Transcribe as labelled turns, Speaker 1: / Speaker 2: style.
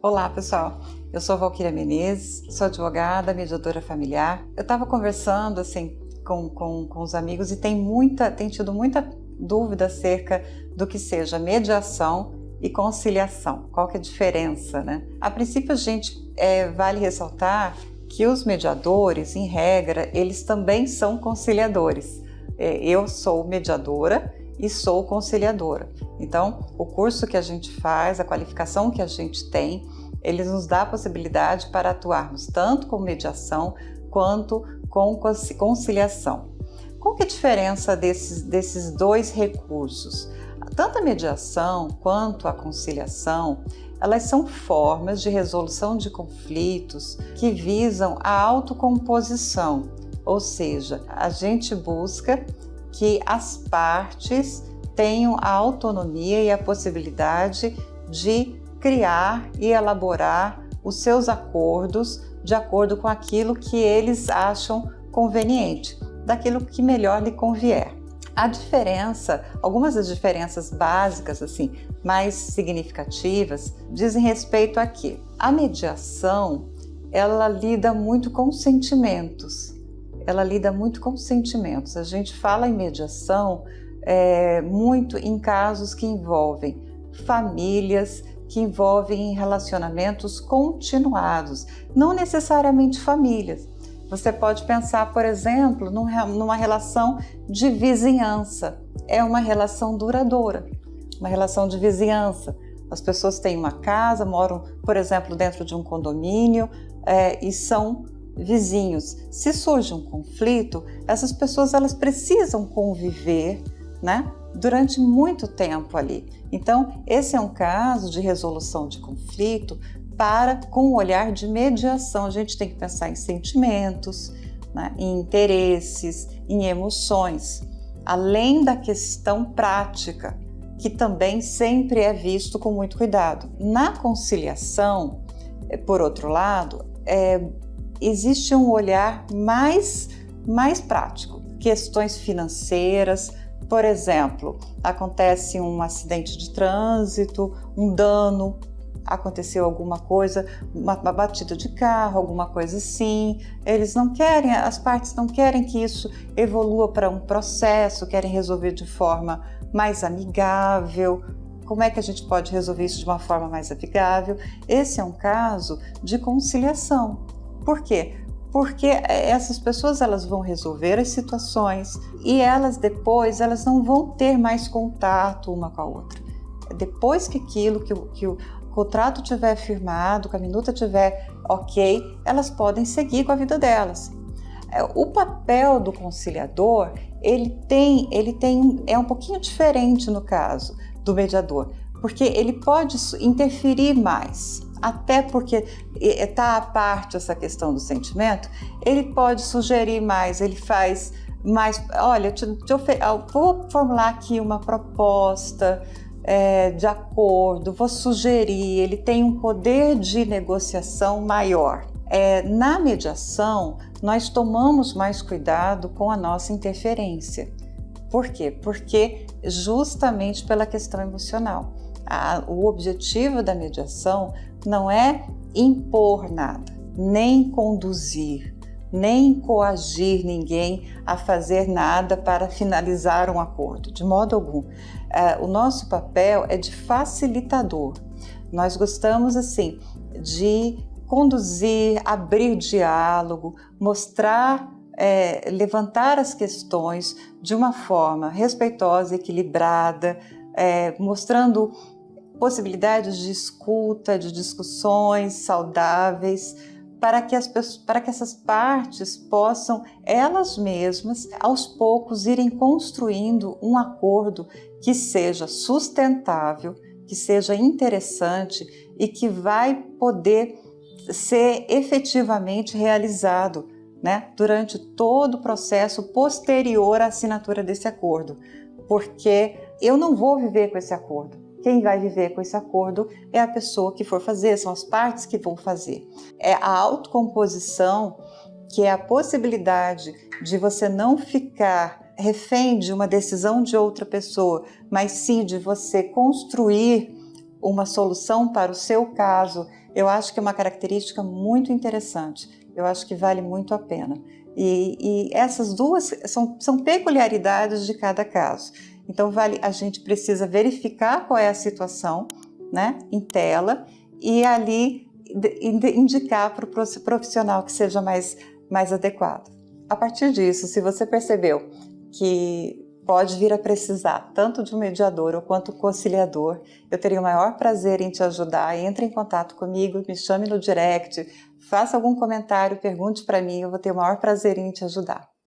Speaker 1: Olá, pessoal. Eu sou Valquíria Menezes, sou advogada, mediadora familiar. Eu estava conversando com os amigos e tem tido muita dúvida acerca do que seja mediação e conciliação. Qual que é a diferença, né? A princípio, vale ressaltar que os mediadores, em regra, eles também são conciliadores. Eu sou mediadora e sou conciliadora. Então, o curso que a gente faz, a qualificação que a gente tem, ele nos dá a possibilidade para atuarmos tanto com mediação quanto com conciliação. Qual que é a diferença desses dois recursos? Tanto a mediação quanto a conciliação, elas são formas de resolução de conflitos que visam a autocomposição, ou seja, a gente busca que as partes tenham a autonomia e a possibilidade de criar e elaborar os seus acordos de acordo com aquilo que eles acham conveniente, daquilo que melhor lhe convier. Algumas das diferenças básicas, mais significativas, dizem respeito a quê? A mediação, ela lida muito com sentimentos. A gente fala em mediação muito em casos que envolvem famílias, que envolvem relacionamentos continuados, não necessariamente famílias. Você pode pensar, por exemplo, numa relação de vizinhança. É uma relação duradoura, uma relação de vizinhança. As pessoas têm uma casa, moram, por exemplo, dentro de um condomínio e são vizinhos. Se surge um conflito, essas pessoas elas precisam conviver, né, durante muito tempo ali. Então, esse é um caso de resolução de conflito com um olhar de mediação. A gente tem que pensar em sentimentos, né, em interesses, em emoções, além da questão prática, que também sempre é visto com muito cuidado. Na conciliação, por outro lado, existe um olhar mais prático, questões financeiras. Por exemplo, acontece um acidente de trânsito, um dano, aconteceu alguma coisa, uma batida de carro, alguma coisa assim. As partes não querem que isso evolua para um processo, querem resolver de forma mais amigável. Como é que a gente pode resolver isso de uma forma mais amigável? Esse é um caso de conciliação. Por quê? Porque essas pessoas elas vão resolver as situações e depois elas não vão ter mais contato uma com a outra. Depois que o contrato tiver firmado, que a minuta tiver ok, elas podem seguir com a vida delas. O papel do conciliador, é um pouquinho diferente no caso do mediador, porque ele pode interferir mais. Até porque está à parte essa questão do sentimento, ele pode sugerir mais, ele faz mais. Olha, vou formular aqui uma proposta de acordo, vou sugerir, ele tem um poder de negociação maior. Na mediação, nós tomamos mais cuidado com a nossa interferência. Por quê? Porque justamente pela questão emocional. O objetivo da mediação não é impor nada, nem conduzir, nem coagir ninguém a fazer nada para finalizar um acordo, de modo algum. O nosso papel é de facilitador. Nós gostamos, de conduzir, abrir diálogo, mostrar, levantar as questões de uma forma respeitosa, equilibrada, mostrando possibilidades de escuta, de discussões saudáveis, para que essas partes possam, elas mesmas, aos poucos, irem construindo um acordo que seja sustentável, que seja interessante e que vai poder ser efetivamente realizado, né, durante todo o processo posterior à assinatura desse acordo. Porque eu não vou viver com esse acordo. Quem vai viver com esse acordo é a pessoa que for fazer, são as partes que vão fazer. É a autocomposição, que é a possibilidade de você não ficar refém de uma decisão de outra pessoa, mas sim de você construir uma solução para o seu caso, eu acho que é uma característica muito interessante, eu acho que vale muito a pena. E essas duas são peculiaridades de cada caso. Então, a gente precisa verificar qual é a situação, né, em tela, e ali indicar para o profissional que seja mais adequado. A partir disso, se você percebeu que pode vir a precisar tanto de um mediador ou quanto conciliador, eu teria o maior prazer em te ajudar. Entre em contato comigo, me chame no direct, faça algum comentário, pergunte para mim, eu vou ter o maior prazer em te ajudar.